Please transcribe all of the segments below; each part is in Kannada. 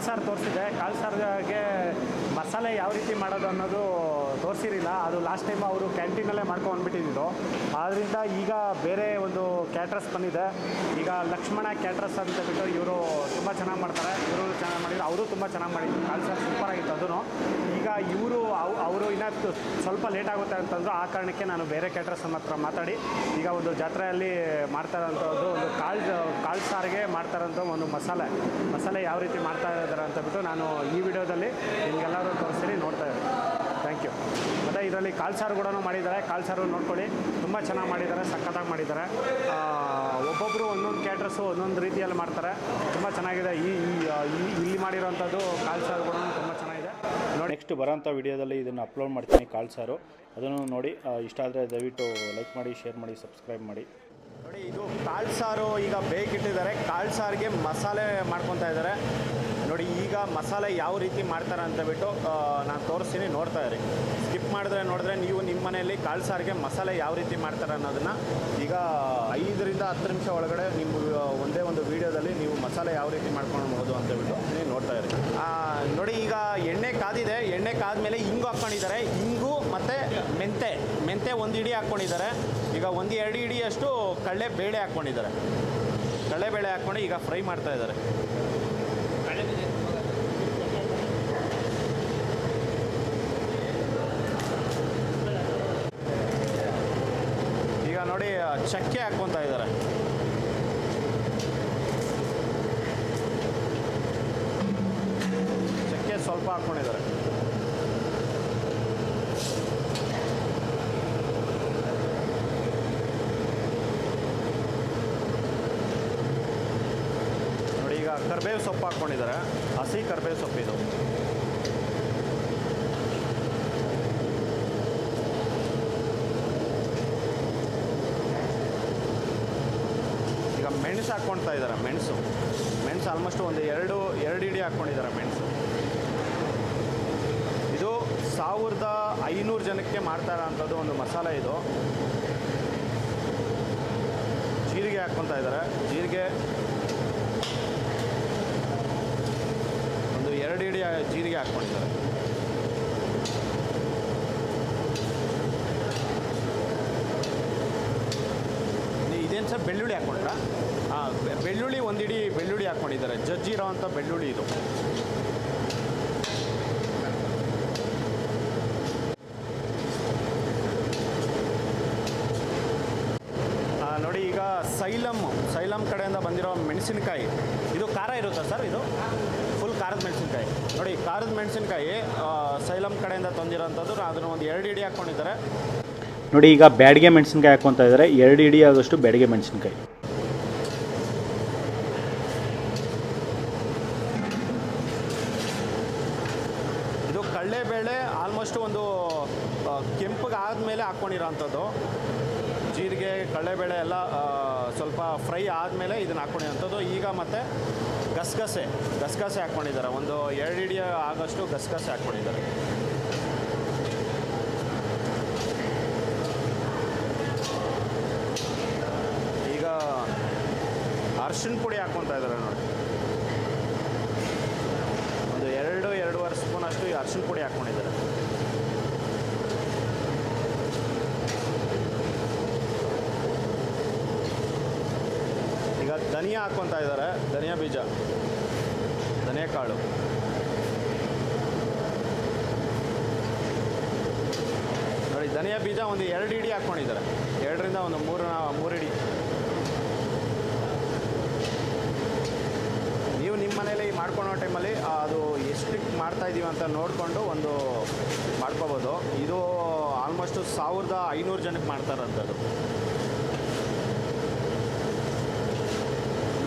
ಸಾರು ತೋರಿಸಿದೆ. ಕಾಳು ಸಾರಿಗೆ ಮಸಾಲೆ ಯಾವ ರೀತಿ ಮಾಡೋದು ಅನ್ನೋದು ತೋರಿಸಿರಲಿಲ್ಲ. ಅದು ಲಾಸ್ಟ್ ಟೈಮ್ ಅವರು ಕ್ಯಾಂಟೀನಲ್ಲೇ ಮಾಡ್ಕೊಂಡ್ಬಿಟ್ಟಿದ್ರು. ಆದ್ದರಿಂದ ಈಗ ಬೇರೆ ಒಂದು ಕ್ಯಾಟ್ರಸ್ ಬಂದಿದೆ. ಈಗ ಲಕ್ಷ್ಮಣ ಕ್ಯಾಟ್ರಸ್ ಅಂತ ಬಿಟ್ಟು ಇವರು ತುಂಬ ಚೆನ್ನಾಗಿ ಮಾಡ್ತಾರೆ. ಇವರು ಚೆನ್ನಾಗಿ ಮಾಡಿದ್ರು, ಅವರು ತುಂಬ ಚೆನ್ನಾಗಿ ಮಾಡಿದ್ರು. ಕಾಳು ಸಾರು ಸೂಪರಾಗಿತ್ತು ಅದೂ. ಈಗ ಅವರು ಇನ್ನೂ ಸ್ವಲ್ಪ ಲೇಟ್ ಆಗುತ್ತೆ ಅಂತಂದ್ರು. ಆ ಕಾರಣಕ್ಕೆ ನಾನು ಬೇರೆ ಕ್ಯಾಟ್ರಸ್ ಹತ್ರ ಮಾತಾಡಿ ಈಗ ಒಂದು ಜಾತ್ರೆಯಲ್ಲಿ ಮಾಡ್ತಾರಂಥದ್ದು ಒಂದು ಕಾಳು ಸಾರಿಗೆ ಮಾಡ್ತಾರಂಥ ಒಂದು ಮಸಾಲೆ ಯಾವ ರೀತಿ ಮಾಡ್ತಾ ಇದ್ದಾರೆ ಅಂತ ಬಿಟ್ಟು ನಾನು ಈ ವಿಡಿಯೋದಲ್ಲಿ ನಿಮಗೆಲ್ಲರೂ ತೋರಿಸ್ತೀನಿ, ನೋಡ್ತಾ ಇದ್ದೀನಿ. Thank you. ಮತ್ತು ಇದರಲ್ಲಿ ಕಾಳು ಸಾರು ಕೂಡ ಮಾಡಿದ್ದಾರೆ. ಕಾಳು ಸಾರು ನೋಡ್ಕೊಳ್ಳಿ, ತುಂಬ ಚೆನ್ನಾಗಿ ಮಾಡಿದ್ದಾರೆ, ಸಖತ್ತಾಗಿ ಮಾಡಿದ್ದಾರೆ. ಒಬ್ಬೊಬ್ಬರು ಒಂದೊಂದು ಕ್ಯಾಟ್ರಸ್ಸು ಒಂದೊಂದು ರೀತಿಯಲ್ಲಿ ಮಾಡ್ತಾರೆ. ತುಂಬ ಚೆನ್ನಾಗಿದೆ. ಇಲ್ಲಿ ಮಾಡಿರೋಂಥದ್ದು ಕಾಳು ಸಾರು ಕೂಡ ತುಂಬ ಚೆನ್ನಾಗಿದೆ ನೋಡಿ. ನೆಕ್ಸ್ಟ್ ಬರೋಂಥ ವಿಡಿಯೋದಲ್ಲಿ ಇದನ್ನು ಅಪ್ಲೋಡ್ ಮಾಡ್ತೀನಿ, ಕಾಳು ಸಾರು. ಅದನ್ನು ನೋಡಿ. ಇಷ್ಟ ಆದರೆ ದಯವಿಟ್ಟು ಲೈಕ್ ಮಾಡಿ, ಶೇರ್ ಮಾಡಿ, ಸಬ್ಸ್ಕ್ರೈಬ್ ಮಾಡಿ. ನೋಡಿ, ಇದು ಕಾಳು ಸಾರು ಈಗ ಬೇಕಿಟ್ಟಿದ್ದಾರೆ. ಕಾಳು ಸಾರಿಗೆ ಮಸಾಲೆ ಮಾಡ್ಕೊತಾ ಇದ್ದಾರೆ ನೋಡಿ. ಈಗ ಮಸಾಲೆ ಯಾವ ರೀತಿ ಮಾಡ್ತಾರೆ ಅಂತ ಬಿಟ್ಟು ನಾನು ತೋರಿಸ್ತೀನಿ, ನೋಡ್ತಾ ಇರಿ. ಸ್ಕಿಪ್ ನೋಡಿದ್ರೆ ನೀವು ನಿಮ್ಮ ಮನೆಯಲ್ಲಿ ಕಾಳು ಸಾರಿಗೆ ಮಸಾಲೆ ಯಾವ ರೀತಿ ಮಾಡ್ತಾರೆ ಅನ್ನೋದನ್ನು ಈಗ 5 ರಿಂದ 10 ನಿಮಿಷ ಒಳಗಡೆ ನಿಮ್ಮ ಒಂದೇ ಒಂದು ವೀಡಿಯೋದಲ್ಲಿ ನೀವು ಮಸಾಲೆ ಯಾವ ರೀತಿ ಮಾಡ್ಕೊಳ್ಬೋದು ಅಂತ ಬಿಟ್ಟು ನೀವು ನೋಡ್ತಾ ಇರಿ. ನೋಡಿ, ಈಗ ಎಣ್ಣೆ ಕಾದಿದೆ. ಎಣ್ಣೆ ಕಾದ್ಮೇಲೆ ಹಿಂಗು ಹಾಕ್ಕೊಂಡಿದ್ದಾರೆ. ಹಿಂಗು ಮತ್ತು ಮೆಂತೆ 1 ಇಡಿ ಹಾಕ್ಕೊಂಡಿದ್ದಾರೆ. ಈಗ 1-2 ಇಡಿಯಷ್ಟು ಕಡಲೆಬೇಳೆ ಹಾಕ್ಕೊಂಡಿದ್ದಾರೆ. ಕಡಲೆಬೇಳೆ ಹಾಕ್ಕೊಂಡು ಈಗ ಫ್ರೈ ಮಾಡ್ತಾ ಇದ್ದಾರೆ. ಈಗ ನೋಡಿ, ಚಕ್ಕೆ ಹಾಕ್ಕೊತಾ ಇದ್ದಾರೆ. ಚಕ್ಕೆ ಸ್ವಲ್ಪ ಹಾಕ್ಕೊಂಡಿದ್ದಾರೆ. ನೋಡಿ, ಈಗ ಕರಿಬೇವು ಸೊಪ್ಪು ಹಾಕ್ಕೊಂಡಿದ್ದಾರೆ. ಹಸಿ ಕರಿಬೇವು ಸೊಪ್ಪು ಇದು. ಈಗ ಮೆಣಸು ಹಾಕ್ಕೊಳ್ತಾ ಇದ್ದಾರೆ. ಮೆಣಸು ಆಲ್ಮೋಸ್ಟ್ ಒಂದು 2 ಇಡಿ ಹಾಕ್ಕೊಂಡಿದ್ದಾರೆ ಮೆಣಸು. ಇದು 1500 ಜನಕ್ಕೆ ಮಾಡ್ತಾ ಇರೋಂಥದ್ದು ಒಂದು ಮಸಾಲೆ ಇದು. ಜೀರಿಗೆ ಹಾಕ್ಕೊತಾ ಇದ್ದಾರೆ. ಜೀರಿಗೆ ಒಂದು 2 ಇಡಿ ಜೀರಿಗೆ ಹಾಕ್ಕೊಂಡಿದ್ದಾರೆ. ಇದೇನು ಸರ್, ಬೆಳ್ಳುಳ್ಳಿ ಹಾಕ್ಕೊಂಡ್ರಾ? ಬೆಳ್ಳುಳ್ಳಿ 1 ಇಡಿ ಬೆಳ್ಳುಳ್ಳಿ ಹಾಕ್ಕೊಂಡಿದ್ದಾರೆ. ಜಜ್ಜಿರೋ ಅಂಥ ಬೆಳ್ಳುಳ್ಳಿ ಇದು. ನೋಡಿ, ಈಗ ಸೈಲಮ್ ಕಡೆಯಿಂದ ಬಂದಿರೋ ಮೆಣಸಿನಕಾಯಿ. ಇದು ಖಾರ ಇರುತ್ತಾ ಸರ್? ಇದು ಫುಲ್ ಖಾರದ ಮೆಣಸಿನಕಾಯಿ. ನೋಡಿ, ಖಾರದ ಮೆಣಸಿನಕಾಯಿ ಸೈಲಮ್ ಕಡೆಯಿಂದ ತಂದಿರೋಂಥದ್ದು. ಅದನ್ನು ಒಂದು 2 ಇಡಿ ಹಾಕ್ಕೊಂಡಿದ್ದಾರೆ ನೋಡಿ. ಈಗ ಬ್ಯಾಡಿಗೆ ಮೆಣಸಿನಕಾಯಿ ಹಾಕ್ಕೊತಾ ಇದ್ದಾರೆ. 2 ಇಡಿ ಆಗೋಷ್ಟು ಬ್ಯಾಡಿಗೆ ಮೆಣಸಿನಕಾಯಿ. ಇದು ಕಡಲೆಬೇಳೆ ಆಲ್ಮೋಸ್ಟ್ ಒಂದು ಕೆಂಪಗೆ ಆದಮೇಲೆ ಹಾಕ್ಕೊಂಡಿರೋಂಥದ್ದು. ಜೀರಿಗೆ ಕಡಲೆಬೇಳೆ ಎಲ್ಲ ಸ್ವಲ್ಪ ಫ್ರೈ ಆದಮೇಲೆ ಇದನ್ನು ಹಾಕ್ಕೊಂಡಿರೋಂಥದ್ದು. ಈಗ ಮತ್ತು ಗಸಗಸೆ ಹಾಕ್ಕೊಂಡಿದ್ದಾರೆ. ಒಂದು 2 ಇಡಿ ಆಗೋಷ್ಟು ಗಸಗಸೆ ಹಾಕ್ಕೊಂಡಿದ್ದಾರೆ. ಈಗ ಅರಿಶಿನ ಪುಡಿ ಹಾಕ್ಕೊತಾ ಇದ್ದಾರೆ ನೋಡಿ. ಒಂದು 2-2.5 ಸ್ಪೂನ್ ಅಷ್ಟು ಅರಿಶಿನ ಪುಡಿ ಹಾಕ್ಕೊಂಡಿದ್ದಾರೆ. ಈಗ ಧನಿಯಾ ಹಾಕ್ಕೊತಾ ಇದ್ದಾರೆ. ಧನಿಯಾ ಬೀಜ, ಧನಿಯಾ ಕಾಳು. ನೋಡಿ, ಧನಿಯಾ ಬೀಜ ಒಂದು 2 ಇಡಿ ಹಾಕ್ಕೊಂಡಿದ್ದಾರೆ. 2 ರಿಂದ ಒಂದು 3 ಇಡಿ. ನೀವು ನಿಮ್ಮ ಮನೇಲಿ ಮಾಡ್ಕೊಳೋ ಟೈಮಲ್ಲಿ ಅದು ಎಷ್ಟಕ್ಕೆ ಮಾಡ್ತಾಯಿದ್ದೀವಿ ಅಂತ ನೋಡಿಕೊಂಡು ಒಂದು ಮಾಡ್ಕೋಬೋದು. ಇದು ಆಲ್ಮೋಸ್ಟು 1500 ಜನಕ್ಕೆ ಮಾಡ್ತಾರಂಥದ್ದು.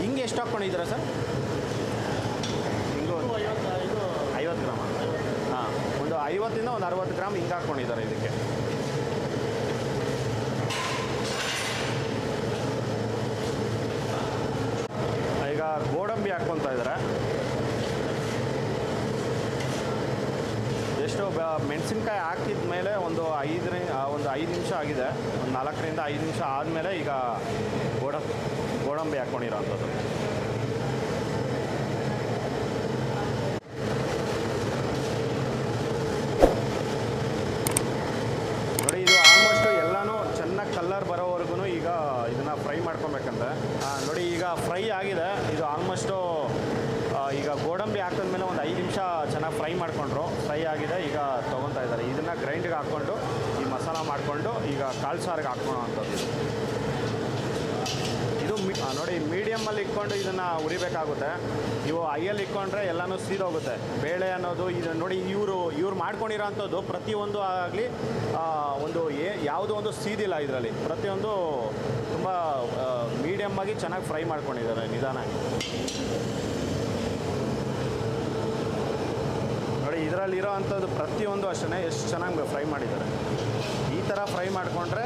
ಹಿಂಗೆ ಎಷ್ಟು ಹಾಕ್ಕೊಂಡಿದ್ದೀರಾ ಸರ್? ಹಿಂಗೆ 50 ಗ್ರಾಮ್. ಒಂದು 50 ರಿಂದ ಒಂದು 60 ಗ್ರಾಮ್ ಹಿಂಗೆ ಹಾಕ್ಕೊಂಡಿದ್ದಾರೆ ಇದಕ್ಕೆ. ಈಗ ಗೋಡಂಬಿ ಹಾಕ್ಕೊತಾ ಇದ್ದಾರೆ. ಎಷ್ಟು ಮೆಣಸಿನ್ಕಾಯಿ ಹಾಕಿದ ಮೇಲೆ ಒಂದು 5 ನಿಮಿಷ ಆಗಿದೆ. ಒಂದು 4 ರಿಂದ 5 ನಿಮಿಷ ಆದಮೇಲೆ ಈಗ ಗೋಡಂಬಿ ಹಾಕ್ಕೊಂಡಿರೋ ಅಂಥದ್ದು. ಈಗ ಇದನ್ನು ಫ್ರೈ ಮಾಡ್ಕೊಬೇಕಂತೆ. ನೋಡಿ ಈಗ ಫ್ರೈ ಆಗಿದೆ. ಇದು ಆಲ್ಮೋಸ್ಟು ಈಗ ಗೋಡಂಬಿ ಹಾಕಿದ್ಮೇಲೆ ಒಂದು 5 ನಿಮಿಷ ಚೆನ್ನಾಗಿ ಫ್ರೈ ಮಾಡಿಕೊಂಡ್ರು. ಫ್ರೈ ಆಗಿದೆ. ಈಗ ತೊಗೊತಾ ಇದ್ದಾರೆ. ಇದನ್ನು ಗ್ರೈಂಡ್ಗೆ ಹಾಕ್ಕೊಂಡು ಈ ಮಸಾಲ ಮಾಡಿಕೊಂಡು ಈಗ ಕಾಳು ಸಾರಿಗೆ ಹಾಕ್ಕೊಳ್ಳೋ ಅಂಥದ್ದು. ಇದು ನೋಡಿ ಮೀಡಿಯಮಲ್ಲಿ ಇಟ್ಕೊಂಡು ಇದನ್ನು ಉರಿಬೇಕಾಗುತ್ತೆ. ಇವು ಐಯಲ್ಲಿ ಇಟ್ಕೊಂಡ್ರೆ ಎಲ್ಲನೂ ಸೀದೋಗುತ್ತೆ. ಬೇಳೆ ಅನ್ನೋದು ಇದು ನೋಡಿ ಇವ್ರು ಮಾಡ್ಕೊಂಡಿರೋ ಅಂಥದ್ದು ಪ್ರತಿಯೊಂದು ಆಗಲಿ ಒಂದು ಯಾವುದೋ ಒಂದು ಸೀದಿಲ್ಲ ಇದರಲ್ಲಿ. ಪ್ರತಿಯೊಂದು ತುಂಬ ಮೀಡಿಯಮ್ಮಾಗಿ ಚೆನ್ನಾಗಿ ಫ್ರೈ ಮಾಡ್ಕೊಂಡಿದ್ದಾರೆ ನಿಧಾನಾಗಿ. ನೋಡಿ ಇದರಲ್ಲಿರೋ ಅಂಥದ್ದು ಪ್ರತಿಯೊಂದು ಅಷ್ಟೇ ಎಷ್ಟು ಚೆನ್ನಾಗಿ ಫ್ರೈ ಮಾಡಿದ್ದಾರೆ. ಈ ಥರ ಫ್ರೈ ಮಾಡಿಕೊಂಡ್ರೆ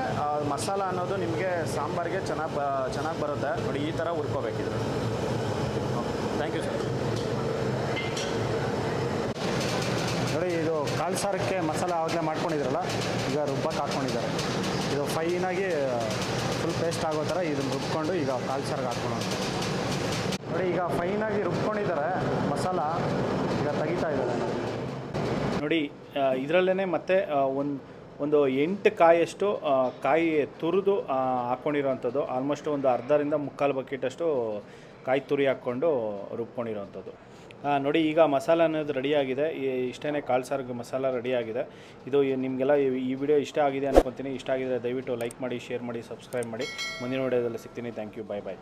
ಮಸಾಲ ಅನ್ನೋದು ನಿಮಗೆ ಸಾಂಬಾರಿಗೆ ಚೆನ್ನಾಗಿ ಬರುತ್ತೆ. ನೋಡಿ ಈ ಥರ ಹುರ್ಕೋಬೇಕಿದ್ರೆ. Thank you sir. ನೋಡಿ ಇದು ಕಾಳು ಸಾರಕ್ಕೆ ಮಸಾಲ ಆವಾಗಲೇ ಮಾಡ್ಕೊಂಡಿದ್ರಲ್ಲ, ಈಗ ರುಬ್ಬಕ್ಕೆ ಹಾಕ್ಕೊಂಡಿದ್ದಾರೆ. ಇದು ಫೈನಾಗಿ ಫುಲ್ ಪೇಸ್ಟ್ ಆಗೋ ಥರ ಇದನ್ನು ರುಬ್ಕೊಂಡು ಈಗ ಕಾಳು ಸಾರಿಗೆ ಹಾಕ್ಕೊಳ್ಳೋಣ. ನೋಡಿ ಈಗ ಫೈನಾಗಿ ರುಬ್ಕೊಂಡಿದ್ದಾರೆ ಮಸಾಲ. ಈಗ ತೆಗಿತಾ ಇದ್ದಾರೆ ನೋಡಿ. ಇದರಲ್ಲೇ ಮತ್ತೆ ಒಂದು 8 ಕಾಯಿಯಷ್ಟು ಕಾಯಿ ತುರಿದು ಹಾಕ್ಕೊಂಡಿರೋವಂಥದ್ದು. ಆಲ್ಮೋಸ್ಟ್ ಒಂದು ಅರ್ಧರಿಂದ 3/4 ಬಕೆಟಷ್ಟು ಕಾಯಿ ತುರಿ ಹಾಕ್ಕೊಂಡು ರುಬ್ಕೊಂಡಿರೋವಂಥದ್ದು. ನೋಡಿ ಈಗ ಮಸಾಲ ಅನ್ನೋದು ರೆಡಿಯಾಗಿದೆ. ಇಷ್ಟೇ ಕಾಳು ಸಾರಿಗೆ ಮಸಾಲ ರೆಡಿಯಾಗಿದೆ. ಇದು ನಿಮಗೆಲ್ಲ ಈ ವಿಡಿಯೋ ಇಷ್ಟ ಆಗಿದೆ ಅನ್ಕೊತೀನಿ. ಇಷ್ಟ ಆಗಿದರೆ ದಯವಿಟ್ಟು ಲೈಕ್ ಮಾಡಿ, ಶೇರ್ ಮಾಡಿ, ಸಬ್ಸ್ಕ್ರೈಬ್ ಮಾಡಿ. ಮುಂದಿನ ವಿಡಿಯೋದಲ್ಲಿ ಸಿಗ್ತೀನಿ. Thank you. Bye bye.